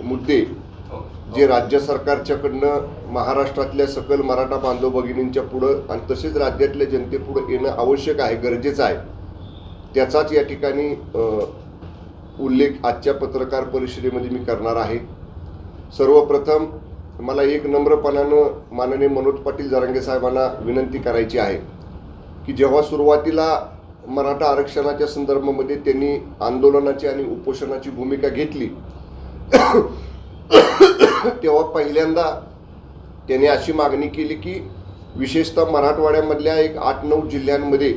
मुद्दे जे राज्य सरकारच्याकडनं महाराष्ट्रातल्या सकल मराठा बांधव भगिनींच्या पुढं आणि तसेच राज्यातल्या जनतेपुढं येणं आवश्यक आहे, गरजेचं आहे, त्याचाच या ठिकाणी उल्लेख आजच्या पत्रकार परिषदेमध्ये मी करणार आहे। सर्वप्रथम मला एक नम्रपणानं माननीय मनोज पाटील जरांगे साहेबांना विनंती करायची आहे की जेव्हा सुरुवातीला मराठा आरक्षणाच्या संदर्भामध्ये त्यांनी आंदोलनाची आणि उपोषणाची भूमिका घेतली तेव्हा पहिल्यांदा त्यांनी अशी मागणी केली की विशेषतः मराठवाड्यामधल्या एक 8-9 जिल्ह्यांमध्ये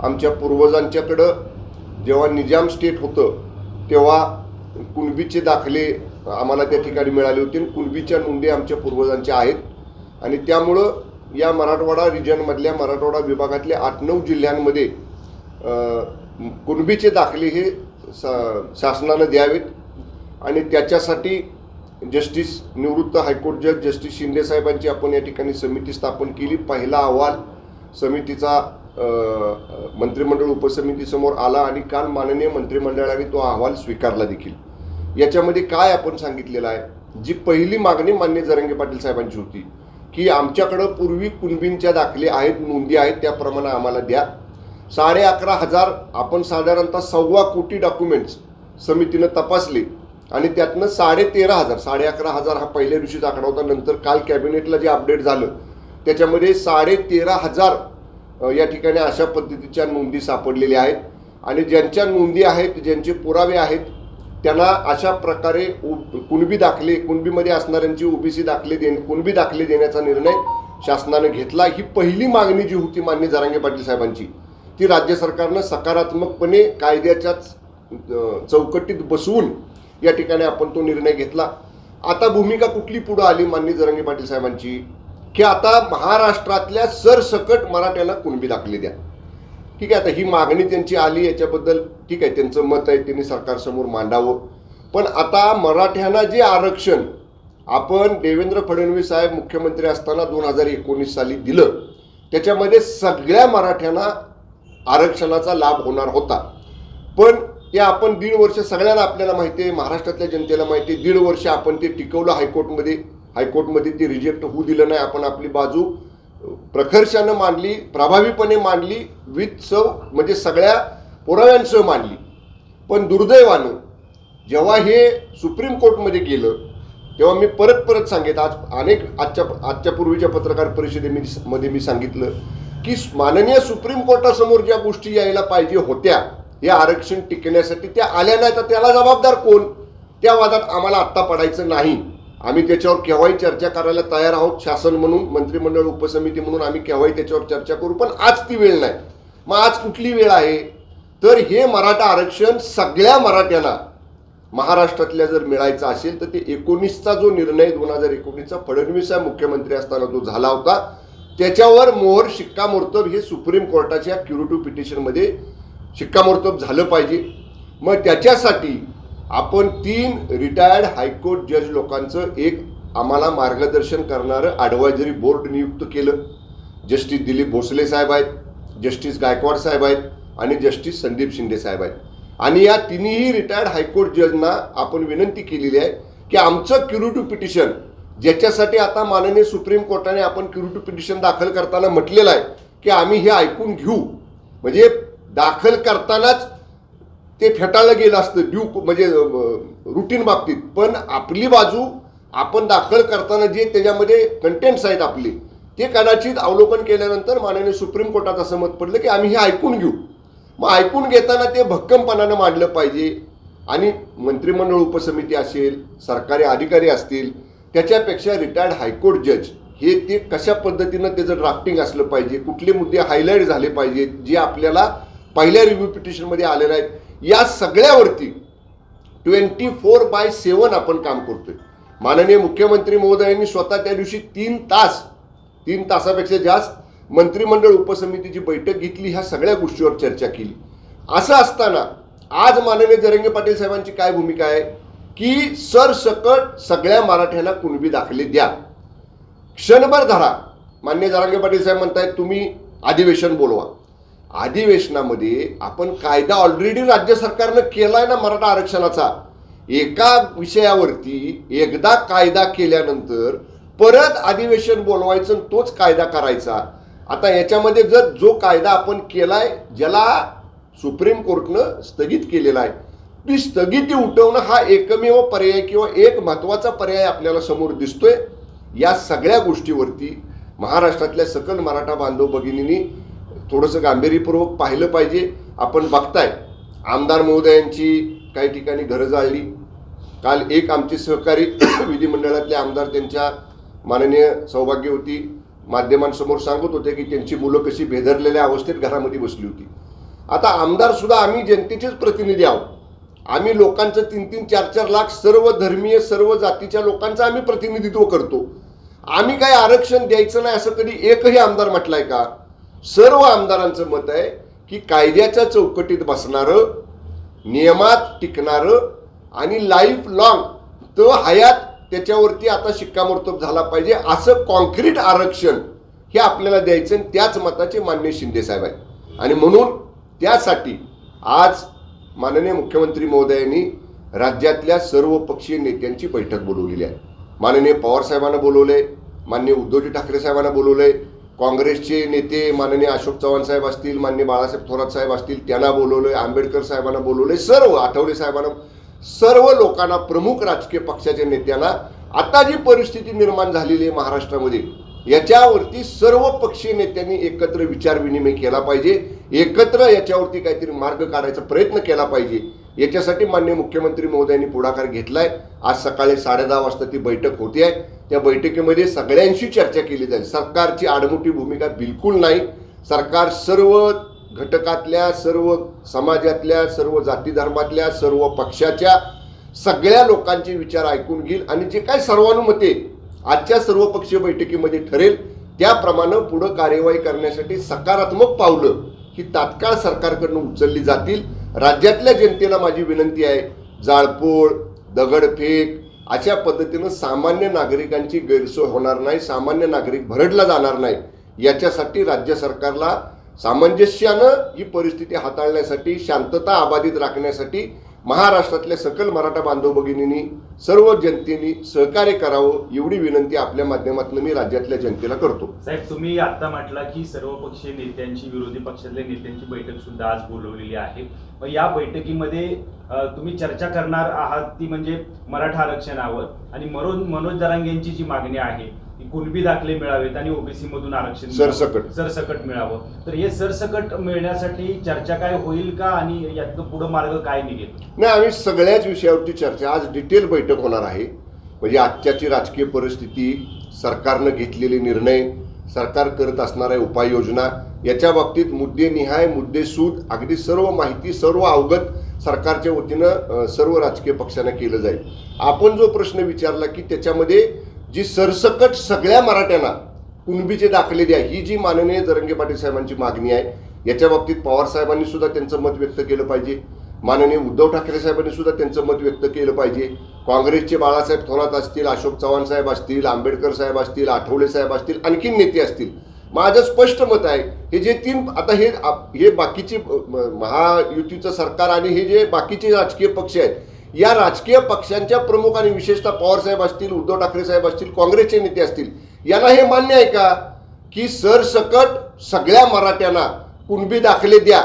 आमच्या पूर्वजांच्याकडं जेव्हा निजाम स्टेट होतं तेव्हा कुणबीचे दाखले आम्हाला त्या ठिकाणी मिळाले होते। कुणबीच्या नोंदी आमच्या पूर्वजांच्या आहेत आणि त्यामुळं या मराठवाडा रिजनमधल्या मराठवाडा विभागातल्या 8-9 जिल्ह्यांमध्ये कुणबीचे दाखले हे शासनानं द्यावेत आणि त्याच्यासाठी जस्टिस निवृत्त हायकोर्ट जज जस्टिस शिंदे साहेबांची आपण या ठिकाणी समिती स्थापन केली। पहिला अहवाल समितीचा मंत्रिमंडळ उपसमितीसमोर आला आणि काल माननीय मंत्रिमंडळाने तो अहवाल स्वीकारला देखील। याच्यामध्ये काय आपण सांगितलेलं आहे, जी पहिली मागणी माननीय जरांगे पाटील साहेबांची होती की आमच्याकडं पूर्वी कुणबींच्या दाखले आहेत, नोंदी आहेत, त्याप्रमाणे आम्हाला द्या। 11,500 आपण साधारणतः 1.25 कोटी डॉक्युमेंट्स समितीनं तपासले आणि त्यातनं 13,500 11,500 हा पहिल्या दिवशीचा आकडा होता। नंतर काल कॅबिनेटला जे अपडेट झालं त्याच्यामध्ये 13,500 या ठिकाणी अशा पद्धतीच्या नोंदी सापडलेल्या आहेत आणि ज्यांच्या नोंदी आहेत, ज्यांचे पुरावे आहेत, त्यांना अशा प्रकारे कुणबी दाखले, कुणबीमध्ये असणाऱ्यांची ओबीसी दाखले कुणबी दाखले देण्याचा निर्णय शासनाने घेतला। ही पहिली मागणी जी होती माननीय जरांगे पाटील साहेबांची, ती राज्य सरकारनं सकारात्मकपणे कायद्याच्याच चौकटीत बसवून या ठिकाणी आपण तो निर्णय घेतला। आता भूमिका कुठली पुढे आली माननीय जरांगे पाटील साहेबांची की आता महाराष्ट्रातल्या सरसकट मराठ्यांना कुणबी दाखले द्या। ठीक आहे, आता ही मागणी त्यांची आली, याच्याबद्दल ठीक आहे, त्यांचं मत आहे, त्यांनी सरकारसमोर मांडावं। पण आता मराठ्यांना जे आरक्षण आपण देवेंद्र फडणवीस साहेब मुख्यमंत्री असताना 2019 साली दिलं त्याच्यामध्ये सगळ्या मराठ्यांना आरक्षणाचा लाभ होणार होता। पण ते आपण 1.5 वर्ष, सगळ्यांना आपल्याला माहिती आहे, महाराष्ट्रातल्या जनतेला माहिती आहे, 1.5 वर्ष आपण ते टिकवलं हायकोर्टमध्ये ते रिजेक्ट होऊ दिलं नाही। आपण आपली बाजू प्रखर्षानं मांडली, प्रभावीपणे मांडली, म्हणजे सगळ्या पुराव्यांसह मांडली। पण दुर्दैवानं जेव्हा हे सुप्रीम कोर्टमध्ये गेलं तेव्हा मी परत सांगेन, आजच्या पूर्वीच्या पत्रकार परिषदेमध्ये मी सांगितलं की माननीय सुप्रीम कोर्टासमोर ज्या गोष्टी यायला पाहिजे होत्या या आरक्षण टिकण्यासाठी त्या आल्या नाही, तर त्याला जबाबदार कोण? त्या वादात आम्हाला आत्ता पडायचं नाही। आम्ही त्याच्यावर केव्हाही चर्चा करायला तयार आहोत, शासन म्हणून, मंत्रिमंडळ उपसमिती म्हणून आम्ही केव्हाही त्याच्यावर चर्चा करू, पण आज ती वेळ नाही। मग आज कुठली वेळ आहे तर हे मराठा आरक्षण सगळ्या मराठ्यांना महाराष्ट्रातल्या जर मिळायचं असेल तर ते 19चा जो निर्णय 2019चा फडणवीस साहेब मुख्यमंत्री असताना जो झाला होता त्याच्यावर मोहर शिक्कामोर्तब हे सुप्रीम कोर्टाच्या क्युरेटिव्ह पिटिशनमध्ये शिक्कामोर्तब झालं पाहिजे। मग त्याच्यासाठी आपण 3 रिटायर्ड हायकोर्ट जज लोकांचं एक आम्हाला मार्गदर्शन करणारं ॲडवायझरी बोर्ड नियुक्त केलं। जस्टिस दिलीप भोसले साहेब आहेत, जस्टिस गायकवाड साहेब आहेत आणि जस्टिस संदीप शिंदे साहेब आहेत। आणि या तिन्ही रिटायर्ड हायकोर्ट जजना आपण विनंती केलेली आहे की आमचं क्युरेटिव्ह पिटिशन, ज्याच्यासाठी आता माननीय सुप्रीम कोर्टाने आपण क्युरेटिव्ह पिटिशन दाखल करताना म्हटलेलं आहे की आम्ही हे ऐकून घेऊ, म्हणजे दाखल करतानाच ते फेटाळलं गेलं असतं म्हणजे रुटीन बाबतीत, पण आपली बाजू आपण दाखल करताना जे त्याच्यामध्ये कंटेंट्स आहेत आपले ते कदाचित अवलोकन केल्यानंतर माननीय सुप्रीम कोर्टात असं मत पडलं की आम्ही हे ऐकून घेऊ। मग ऐकून घेताना ते भक्कमपणानं मांडलं पाहिजे आणि मंत्रिमंडळ उपसमिती असेल, सरकारी अधिकारी असतील, त्याच्यापेक्षा रिटायर्ड हायकोर्ट जज हे ते कशा पद्धतीनं त्याचं ड्राफ्टिंग असलं पाहिजे, कुठले मुद्दे हायलाईट झाले पाहिजेत जे आपल्याला पहिल्या रिव्ह्यू पिटिशनमध्ये आले नाहीत, या सगळ्यावरती 24/7 आपण काम करतोय। माननीय मुख्यमंत्री महोदयांनी स्वतः त्या दिवशी 3 तासापेक्षा जास्त मंत्रिमंडळ उपसमितीची बैठक घेतली, ह्या सगळ्या गोष्टीवर चर्चा केली। असं असताना आज माननीय जरांगे पाटील साहेबांची काय भूमिका आहे की सरसकट सगळ्या मराठ्यांना कुणबी दाखले द्या, क्षणभर धरा। माननीय जरांगे पाटील साहेब म्हणतायत तुम्ही अधिवेशन बोलवा। अधिवेशनामध्ये आपण कायदा ऑलरेडी राज्य सरकारनं केलाय ना मराठा आरक्षणाचा, एका विषयावरती एकदा कायदा केल्यानंतर परत अधिवेशन बोलवायचं आणि तोच कायदा करायचा. आता याच्यामध्ये जर जो कायदा आपण केलाय, ज्याला सुप्रीम कोर्टनं स्थगित केलेला आहे, ती स्थगिती उठवणं हा एकमेव पर्याय किंवा एक महत्त्वाचा पर्याय आपल्याला समोर दिसतोय. या सगळ्या गोष्टीवरती महाराष्ट्रातल्या सकल मराठा बांधव भगिनींनी थोडंसं गांभीर्यपूर्वक पाहिलं पाहिजे. आपण बघताय आमदार महोदयांची काही ठिकाणी घरं जाळली. काल एक आमचे सहकारी विधिमंडळातले आमदार त्यांच्या माननीय सौभाग्यवती माध्यमांसमोर सांगत होते की त्यांची मुलं कशी भेदरलेल्या अवस्थेत घरामध्ये बसली होती. आता आमदार सुद्धा आम्ही जनतेचेच प्रतिनिधी आहोत. आम्ही लोकांचं 3-3, 4-4 लाख सर्व धर्मीय सर्व जातीच्या लोकांचं आम्ही प्रतिनिधित्व करतो. आम्ही काय आरक्षण द्यायचं नाही असं कधी एकही आमदार म्हटलाय का? सर्व आमदारांचं मत आहे की कायद्याच्या चौकटीत बसणारं, नियमात टिकणारं आणि लाईफ लॉंग तो हयात त्याच्यावरती आता शिक्कामोर्तब झाला पाहिजे असं कॉन्क्रीट आरक्षण हे आपल्याला द्यायचं. आणि त्याच मताचे माननीय शिंदे साहेब आहेत. आणि म्हणून त्यासाठी आज माननीय मुख्यमंत्री महोदयांनी राज्यातल्या सर्व पक्षीय नेत्यांची बैठक बोलवलेली आहे. माननीय पवार साहेबांना बोलवले, माननीय उद्धवजी ठाकरे साहेबांना बोलवले, काँग्रेसचे नेते माननीय अशोक चव्हाण साहेब असतील, माननीय बाळासाहेब थोरात साहेब असतील त्यांना बोलवले, आंबेडकर साहेबांना बोलवले, सर्व आठवले साहेबांना, सर्व लोकांना, प्रमुख राजकीय पक्षाच्या नेत्यांना आता जी परिस्थिती निर्माण झालेली आहे महाराष्ट्रामध्ये याच्यावरती सर्व पक्षीय नेत्यांनी एकत्र विचार विनिमय केला पाहिजे. एकत्र याच्यावरती काहीतरी मार्ग काढायचा प्रयत्न केला पाहिजे. याच्यासाठी माननीय मुख्यमंत्री महोदयांनी पुढाकार घेतलाय. आज सकाळी 10:30 वाजता ती बैठक होती आहे. त्या बैठकीमध्ये सगळ्यांशी चर्चा केली जाईल. सरकारची आडमुठी भूमिका बिलकुल नाही. सरकार सर्व घटकातल्या, सर्व समाजातल्या, सर्व जाती धर्मातल्या, सर्व पक्षाच्या सगळ्या लोकांचे विचार ऐकून घेईल आणि जे काय सर्वानुमते आजच्या सर्वपक्षीय बैठकीमध्ये ठरेल त्याप्रमाणे पुढे कार्यवाही करण्यासाठी सकारात्मक पावलं ही तात्काळ सरकारकडून उचलली जातील. राज्यातल्या जनतेला माझी विनंती आहे, जाळपोळ, दगडफेक अशा पद्धतीनं सामान्य नागरिकांची गैरसोय होणार नाही, सामान्य नागरिक भरडला जाणार नाही. याच्यासाठी राज्य सरकारला सामंजस्यानं ही परिस्थिती हाताळण्यासाठी, शांतता अबाधित राखण्यासाठी महाराष्ट्रातल्या सकल मराठा बांधव भगिनींनी, सर्व जनतेने सहकार्य करावं एवढी विनंती आपल्या माध्यमातून मी राज्यातल्या जनतेला करतो. साहेब, तुम्ही आता म्हटला की सर्वपक्षीय नेत्यांची, विरोधी पक्षातल्या नेत्यांची बैठक सुद्धा आज बोलवलेली आहे. मग या बैठकीमध्ये तुम्ही चर्चा करणार आहात ती म्हणजे मराठा आरक्षणावर आणि मनोज जरांगेंची जी मागणी आहे की कुणबी दाखले मिळावेत आणि ओबीसी मधून आरक्षण सरसकट मिळावं, तर हे सरसकट मिळण्यासाठी चर्चा काय होईल का आणि यातनं पुढे मार्ग काय निघेल? नाही, आम्ही सगळ्याच विषयावरती चर्चा, आज डिटेल बैठक होणार आहे. म्हणजे आजच्याची राजकीय परिस्थिती, सरकारनं घेतलेले निर्णय, सरकार करत असणाऱ्या उपाययोजना याच्या बाबतीत मुद्देनिहाय, मुद्देसूद अगदी सर्व माहिती, सर्व अवगत सरकारच्या वतीनं सर्व राजकीय पक्षांना केलं जाईल. आपण जो प्रश्न विचारला की त्याच्यामध्ये जी सरसकट सगळ्या मराठ्यांना कुणबीचे दाखले द्या ही जी माननीय जरांगे पाटील साहेबांची मागणी आहे, याच्या बाबतीत पवार साहेबांनी सुद्धा त्यांचं मत व्यक्त केलं पाहिजे. माननीय उद्धव ठाकरे साहेबांनी सुद्धा त्यांचं मत व्यक्त केलं पाहिजे. काँग्रेसचे बाळासाहेब थोरात असतील, अशोक चव्हाण साहेब असतील, आंबेडकर साहेब असतील, आठवले साहेब असतील, आणखी नेते असतील. माझं स्पष्ट मत आहे हे जे तीन आता हे बाकीचे महायुतीचं सरकार आणि हे जे बाकीचे राजकीय पक्ष आहेत, या राजकीय पक्षांच्या प्रमुख आणि विशेषतः पवार साहेब असतील, उद्धव ठाकरे साहेब असतील, काँग्रेसचे नेते असतील, यांना हे मान्य आहे का की सरसकट सगळ्या मराठ्यांना कुणबी दाखले द्या?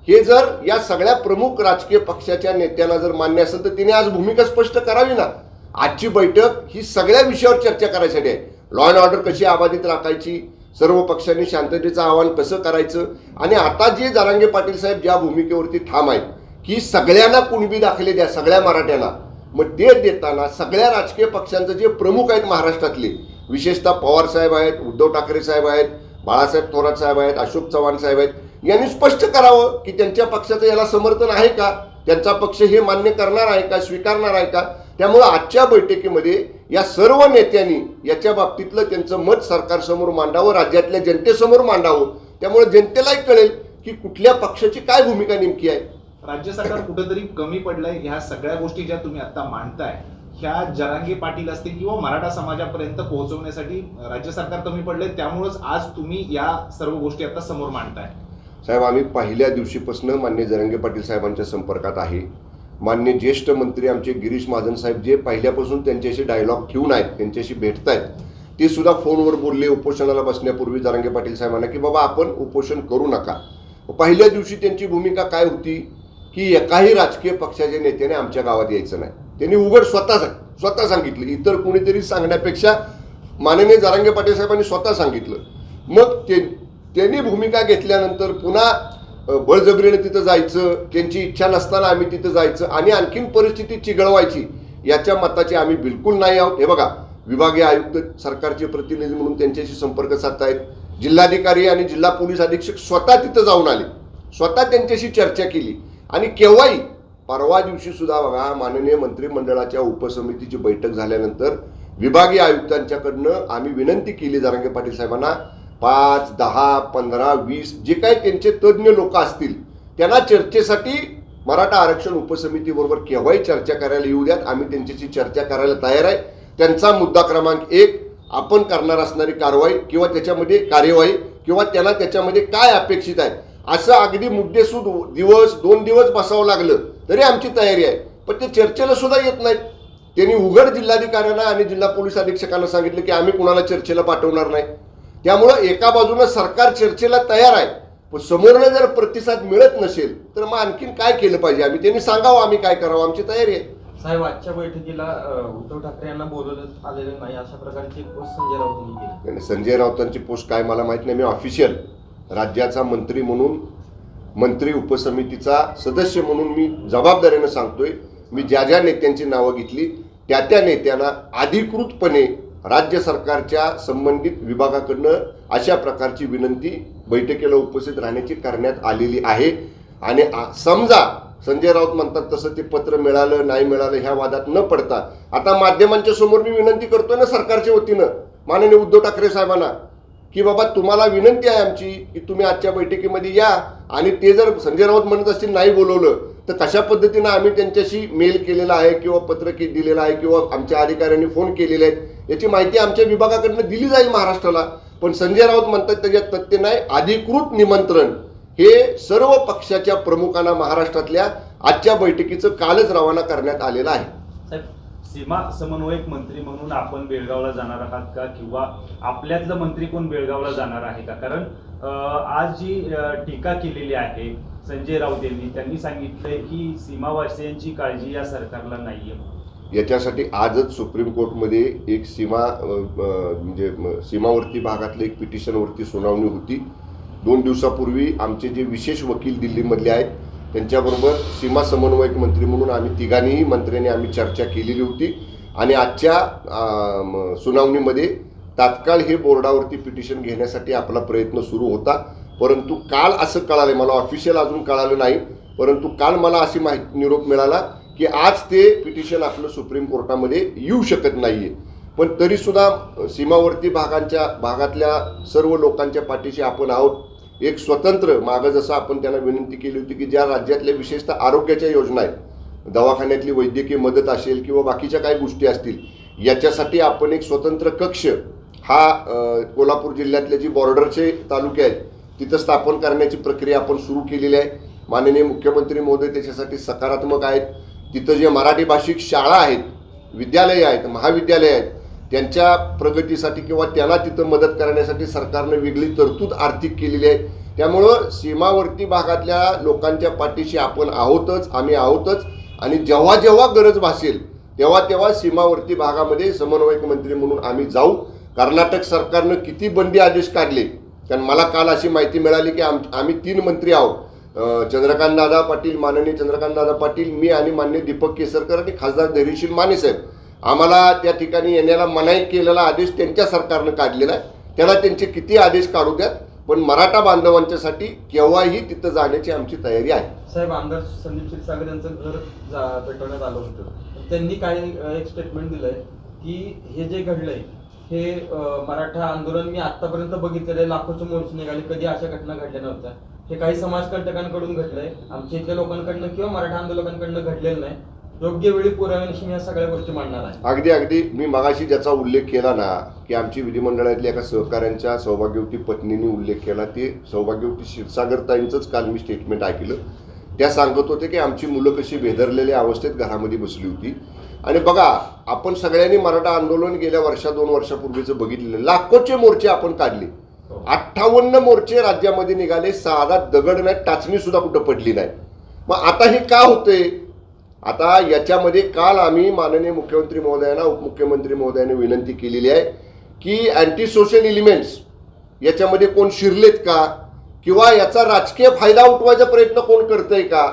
हे जर या सगळ्या प्रमुख राजकीय पक्षाच्या नेत्यांना जर मान्य असेल तर तिने आज भूमिका स्पष्ट करावी ना. आजची बैठक ही सगळ्या विषयावर चर्चा करायसाठी आहे. लॉ अँड ऑर्डर कशी अबाधित राखायची, सर्व पक्षांनी शांततेचं आवाहन कसं करायचं, आणि आता जे जरांगे पाटील साहेब ज्या भूमिकेवरती ठाम आहेत की सगळ्यांना कुणबी दाखले द्या, सगळ्या मराठ्यांना, मग ते देताना सगळ्या राजकीय पक्षांचे जे प्रमुख आहेत महाराष्ट्रातले, विशेषतः पवार साहेब आहेत, उद्धव ठाकरे साहेब आहेत, बाळासाहेब थोरात साहेब आहेत, अशोक चव्हाण साहेब आहेत, यांनी स्पष्ट करावं की त्यांच्या पक्षाचं याला समर्थन आहे का, त्यांचा पक्ष हे मान्य करणार आहे का, स्वीकारणार आहे का. त्यामुळे आजच्या बैठकीमध्ये या सर्व नेत्यांनी याच्या बाबतीतलं त्यांचं मत सरकारसमोर मांडावं, राज्यातल्या जनतेसमोर मांडावं. त्यामुळे जनतेलाही कळेल की कुठल्या पक्षाची काय भूमिका नेमकी आहे. राज्य सरकार कुठेतरी कमी पडलंय. ह्या सगळ्या गोष्टी ज्या तुम्ही आता मांडताय ह्या जरांगे पाटील असतील किंवा मराठा समाजापर्यंत पोहोचवण्यासाठी राज्य सरकार कमी पडलंय, त्यामुळेच आज तुम्ही या सर्व गोष्टी आता समोर मांडताय. साहेब, आम्ही पहिल्या दिवशीपासून माननीय जरांगे पाटील साहेबांच्या संपर्कात आहे. माननीय ज्येष्ठ मंत्री आमचे गिरीश महाजन साहेब जे पहिल्यापासून त्यांच्याशी डायलॉग ठेवून आहेत, त्यांच्याशी भेटत आहेत, ते सुद्धा फोनवर बोलले उपोषणाला बसण्यापूर्वी जरांगे पाटील साहेबांना की बाबा आपण उपोषण करू नका. पहिल्या दिवशी त्यांची भूमिका काय होती की एकाही राजकीय पक्षाच्या नेत्याने आमच्या गावात यायचं नाही. त्यांनी उघड स्वतः सांगितलं, इतर कोणीतरी सांगण्यापेक्षा माननीय जरांगे पाटील साहेबांनी स्वतः सांगितलं. मग त्यांनी भूमिका घेतल्यानंतर पुन्हा बळजबरीने तिथं जायचं, त्यांची इच्छा नसताना आम्ही तिथं जायचं आणि आणखीन परिस्थिती चिघळवायची, याच्या मताचे आम्ही बिलकुल नाही आहोत. हे बघा, विभागीय आयुक्त सरकारचे प्रतिनिधी म्हणून त्यांच्याशी संपर्क साधतायत, जिल्हाधिकारी आणि जिल्हा पोलीस अधीक्षक स्वतः तिथं जाऊन आले, स्वतः त्यांच्याशी चर्चा केली. आणि केव्हाही परवा दिवशी सुद्धा बघा, माननीय मंत्रिमंडळाच्या उपसमितीची बैठक झाल्यानंतर विभागीय आयुक्तांच्याकडनं आम्ही विनंती केली जरांगे पाटील साहेबांना, 5, 10, 15, 20 जे काही त्यांचे तज्ज्ञ लोक असतील त्यांना चर्चेसाठी मराठा आरक्षण उपसमितीबरोबर केव्हाही चर्चा करायला येऊ द्यात. आम्ही त्यांच्याशी चर्चा करायला तयार आहे. त्यांचा मुद्दा क्रमांक 1, आपण करणार असणारी कारवाई किंवा त्याच्यामध्ये कार्यवाही किंवा त्यांना त्याच्यामध्ये काय अपेक्षित आहे असं अगदी मुद्देसूद दिवस 2 दिवस बसावं लागलं तरी आमची तयारी आहे. पण ते चर्चेला सुद्धा येत नाहीत. त्यांनी उघड जिल्हाधिकाऱ्यांना आणि जिल्हा पोलीस अधीक्षकांना सांगितलं की आम्ही कुणाला चर्चेला पाठवणार नाही. त्यामुळं एका बाजूनं सरकार चर्चेला तयार आहे, पण समोरनं जर प्रतिसाद मिळत नसेल तर मग आणखीन काय केलं पाहिजे, आम्ही त्यांनी सांगावं आम्ही काय करावं, आमची तयारी आहे. साहेब, आजच्या बैठकीला उद्धव ठाकरे यांना बोलवण्यात आलेलं नाही अशा प्रकारची पोस्ट संजय राऊतांनी केली. आणि संजय राऊतांची पोस्ट काय मला माहित नाही. मी ऑफिशियल राज्याचा मंत्री म्हणून, मंत्री उपसमितीचा सदस्य म्हणून मी जबाबदारीनं सांगतोय, मी ज्या ज्या नेत्यांची नावं घेतली त्या नेत्यांना अधिकृतपणे राज्य सरकारच्या संबंधित विभागाकडनं अशा प्रकारची विनंती बैठकीला उपस्थित राहण्याची करण्यात आलेली आहे. आणि समजा संजय राऊत म्हणतात तसं ते पत्र मिळालं नाही मिळालं ह्या वादात न पडता आता माध्यमांच्या समोर मी विनंती करतोय ना सरकारच्या वतीनं माननीय उद्धव ठाकरे साहेबांना की बाबा तुम्हाला विनंती आहे आमची की तुम्ही आजच्या बैठकीमध्ये या. आणि ते जर संजय राऊत म्हणत असतील नाही बोलवलं तर कशा पद्धतीनं आम्ही त्यांच्याशी मेल केलेला आहे किंवा पत्र दिलेलं आहे किंवा आमच्या अधिकाऱ्यांनी फोन केलेले आहेत याची माहिती आमच्या विभागाकडनं दिली जाईल महाराष्ट्राला. पण संजय राऊत म्हणतात त्याच्यात तथ्य नाही. अधिकृत निमंत्रण हे सर्व पक्षाच्या प्रमुखांना महाराष्ट्रातल्या आजच्या बैठकीचं कालच रवाना करण्यात आलेलं आहे. साहेब, सीमा समन्वयक मंत्री म्हणून आपण बेळगावला जाणार आहात का, किंवा आपल्यातलं मंत्री कोण बेळगावला जाणार आहे का? कारण आज जी टीका केलेली आहे संजय राऊत यांनी, त्यांनी सांगितलंय की सीमावासियांची काळजी या सरकारला नाहीये. याच्यासाठी आजच सुप्रीम कोर्टमध्ये एक म्हणजे सीमावर्ती भागातलं एक पिटिशनवरती सुनावणी होती. 2 दिवसापूर्वी आमचे जे विशेष वकील दिल्लीमधले आहेत त्यांच्याबरोबर सीमा समन्वयक मंत्री म्हणून आम्ही तिघांनीही मंत्र्यांनी आम्ही चर्चा केलेली होती. आणि आजच्या सुनावणीमध्ये तात्काळ हे बोर्डावरती पिटिशन घेण्यासाठी आपला प्रयत्न सुरू होता. परंतु काल असं कळालं, मला ऑफिशियल अजून कळालं नाही, परंतु काल मला अशी माहिती निरोप मिळाला की आज ते पिटिशन आपलं सुप्रीम कोर्टामध्ये येऊ शकत नाहीये. पण तरीसुद्धा सीमावर्ती भागातल्या सर्व लोकांच्या पाठीशी आपण आहोत. एक स्वतंत्र मागं जसं आपण त्यांना विनंती केली होती की ज्या राज्यातल्या विशेषतः आरोग्याच्या योजना आहेत, दवाखान्यातली वैद्यकीय मदत असेल किंवा बाकीच्या काही गोष्टी असतील, याच्यासाठी आपण एक स्वतंत्र कक्ष हा कोल्हापूर जिल्ह्यातले जी बॉर्डरचे तालुके आहेत तिथं स्थापन करण्याची प्रक्रिया आपण सुरू केलेली आहे. माननीय मुख्यमंत्री महोदय त्याच्यासाठी सकारात्मक आहेत. तिथं जे मराठी भाषिक शाळा आहेत, विद्यालय आहेत, महाविद्यालय आहेत, त्यांच्या प्रगतीसाठी किंवा त्यांना तिथं मदत करण्यासाठी सरकारनं वेगळी तरतूद आर्थिक केलेली आहे. त्यामुळं सीमावर्ती भागातल्या लोकांच्या पाठीशी आपण आहोतच, आम्ही आहोतच. आणि जेव्हा जेव्हा गरज भासेल तेव्हा तेव्हा सीमावर्ती भागामध्ये समन्वयक मंत्री म्हणून आम्ही जाऊ. कर्नाटक सरकारनं किती बंदी आदेश काढले, कारण मला काल अशी माहिती मिळाली की आम्ही 3 मंत्री आहोत, चंद्रकांतदादा पाटील, माननीय चंद्रकांतदादा पाटील, मी आणि माननीय दीपक केसरकर आणि खासदार धैर्यशील माने साहेब, आम्हाला त्या ठिकाणी येण्याला मनाई केलेला आदेश त्यांच्या सरकारनं काढलेला आहे. त्याला त्यांचे किती आदेश काढू द्यात, पण मराठा बांधवांच्यासाठी केव्हाही तिथं जाण्याची आमची तयारी आहे. साहेब, आमदार संदीप क्षीरसागर यांचं घर पेटवण्यात आलं होतं, त्यांनी काय एक स्टेटमेंट दिलंय की हे जे घडलंय हे मराठा आंदोलन मी आतापर्यंत बघितलेले लाखोचे मोर्चे निघाले, कधी अशा घटना घडल्या नव्हत्या, हे काही समाजकंटकांकडून घडलंय, आमच्या इथल्या लोकांकडनं किंवा मराठा आंदोलकांकडनं घडलेलं नाही. योग्य वेळी पुराव्यानिशी मी या सगळ्या गोष्टी मांडणार आहे. अगदी मी मगाशी ज्याचा उल्लेख केला ना की आमची विधिमंडळातल्या एका सहकाऱ्यांच्या सौभाग्यवती पत्नीने उल्लेख केला, ते सौभाग्यवती क्षीरसागर ताईंचंच काल मी स्टेटमेंट ऐकलं. त्या सांगत होते की आमची मुलं कशी भेदरलेल्या अवस्थेत घरामध्ये बसली होती. आणि बघा, आपण सगळ्यांनी मराठा आंदोलन गेल्या 2 वर्षापूर्वीचं बघितलेलं, लाखोचे मोर्चे आपण काढले, 58 मोर्चे राज्यामध्ये निघाले, साधा दगड नाही, टाचणी सुद्धा कुठं पडली नाही. मग आता हे का होतंय? आता याच्यामध्ये काल आम्ही माननीय मुख्यमंत्री महोदयांना, उपमुख्यमंत्री महोदयांनी विनंती केलेली आहे की अँटी सोशल एलिमेंट्स याच्यामध्ये कोण शिरलेत का, किंवा याचा राजकीय फायदा उठवायचा प्रयत्न कोण करतंय का,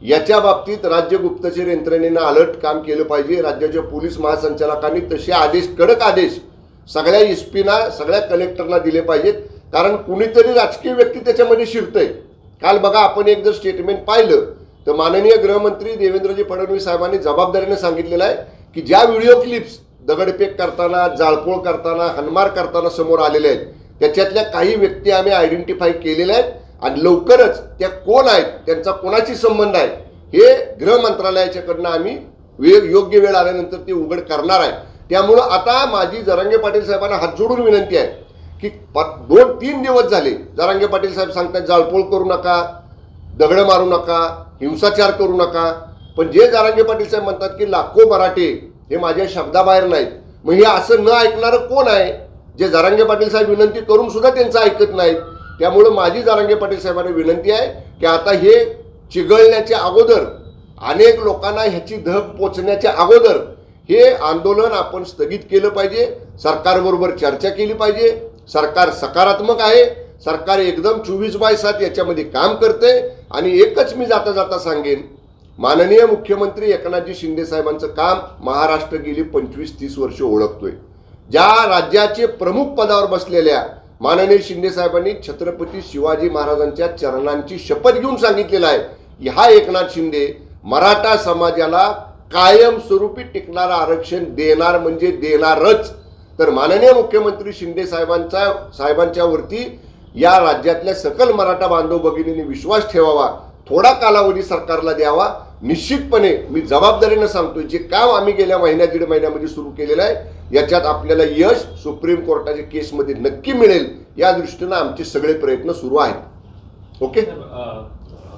याच्या बाबतीत राज्य गुप्तचर यंत्रणेनं अलर्ट काम केलं पाहिजे. राज्याच्या पोलीस महासंचालकांनी तसे आदेश, कडक आदेश सगळ्या एसपीना, सगळ्या कलेक्टरना दिले पाहिजेत, कारण कुणीतरी राजकीय व्यक्ती त्याच्यामध्ये शिरतंय. काल बघा, आपण एक जर स्टेटमेंट पाहिलं तर माननीय गृहमंत्री देवेंद्रजी फडणवीस साहेबांनी जबाबदारीने सांगितलेलं आहे की ज्या व्हिडिओ क्लिप्स दगडफेक करताना, जाळपोळ करताना, हाणमार करताना समोर आलेल्या आहेत, त्याच्यातल्या काही व्यक्ती आम्ही आयडेंटिफाय केलेल्या आहेत आणि लवकरच त्या कोण आहेत, त्यांचा कोणाशी संबंध आहे, हे गृह मंत्रालयाच्याकडनं आम्ही योग्य वेळ आल्यानंतर ते उघड करणार आहे. त्यामुळं आता माझी जरांगे पाटील साहेबांना हात जोडून विनंती आहे की 2-3 दिवस झाले जरांगे पाटील साहेब सांगतात जाळपोळ करू नका, दगड मारू नका, हिंसाचार करू नका, पण जे जरांगे पाटील साहेब म्हणतात की लाखो मराठे हे माझ्या शब्दाबाहेर नाहीत, मग हे असं न ऐकणारं कोण आहे जे जरांगे पाटील साहेब विनंती करून सुद्धा त्यांचं ऐकत नाहीत? त्यामुळं माझी जरांगे पाटील साहेबांना विनंती आहे की आता हे चिघळण्याच्या अगोदर, अनेक लोकांना ह्याची धग पोचण्याच्या अगोदर हे आंदोलन आपण स्थगित केलं पाहिजे. सरकारबरोबर चर्चा केली पाहिजे. सरकार सकारात्मक आहे, सरकार एकदम 24/7 याच्यामध्ये काम करते. आणि एकच मी जाता जाता सांगेन, माननीय मुख्यमंत्री एकनाथजी शिंदे साहेबांचं काम महाराष्ट्र गेली 25-30 वर्ष ओळखतोय. ज्या राज्याचे प्रमुख पदावर बसलेल्या माननीय शिंदे साहेबांनी छत्रपती शिवाजी महाराजांच्या चरणांची शपथ घेऊन सांगितलेलं आहे, हा एकनाथ शिंदे मराठा समाजाला कायमस्वरूपी टिकणारं आरक्षण देणार म्हणजे देणारच. तर माननीय मुख्यमंत्री शिंदे साहेबांच्या वरती या राज्यातल्या सकल मराठा बांधव भगिनींनी विश्वास ठेवावा, थोडा कालावधी सरकारला द्यावा. निश्चितपणे मी जबाबदारीनं सांगतोय, जे काम आम्ही गेल्या 1-1.5 महिन्यामध्ये सुरू केलेलं आहे याच्यात आपल्याला यश सुप्रीम कोर्टाच्या केसमध्ये नक्की मिळेल, या दृष्टीनं आमचे सगळे प्रयत्न सुरू आहेत. ओके,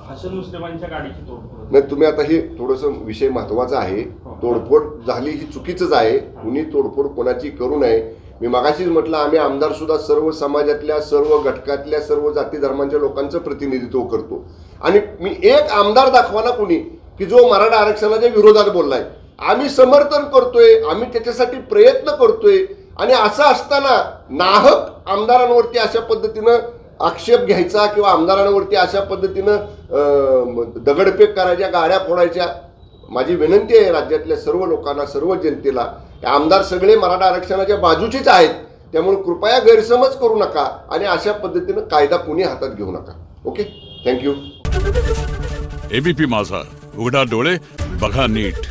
हसन मुस्लिमांच्या गाडीची तोडफोड नाही तुम्ही आता हे थोडंसं विषय महत्वाचा आहे. तोडफोड झाली ही चुकीचंच आहे, कुणी तोडफोड कोणाची करू नये. मी मगाशीच म्हटलं, आम्ही आमदार सुद्धा सर्व समाजातल्या, सर्व घटकातल्या, सर्व जाती धर्मांच्या लोकांचं प्रतिनिधित्व करतो. आणि मी एक आमदार दाखवा ना कुणी की जो मराठा आरक्षणाच्या विरोधात बोललाय. आम्ही समर्थन करतोय, आम्ही त्याच्यासाठी प्रयत्न करतोय. आणि असं असताना नाहक आमदारांवरती अशा पद्धतीनं आक्षेप घ्यायचा किंवा आमदारांवरती अशा पद्धतीनं दगडफेक करायच्या, गाड्या फोडायच्या, माझी विनंती आहे राज्यातल्या सर्व लोकांना, सर्व जनतेला, आमदार सगळे मराठा आरक्षणाच्या बाजूचेच आहेत. त्यामुळे कृपया गैरसमज करू नका आणि अशा पद्धतीनं कायदा कुणी हातात घेऊ नका. Okay, thank you. एबीपी माझा, उघडा डोळे बघा नीट.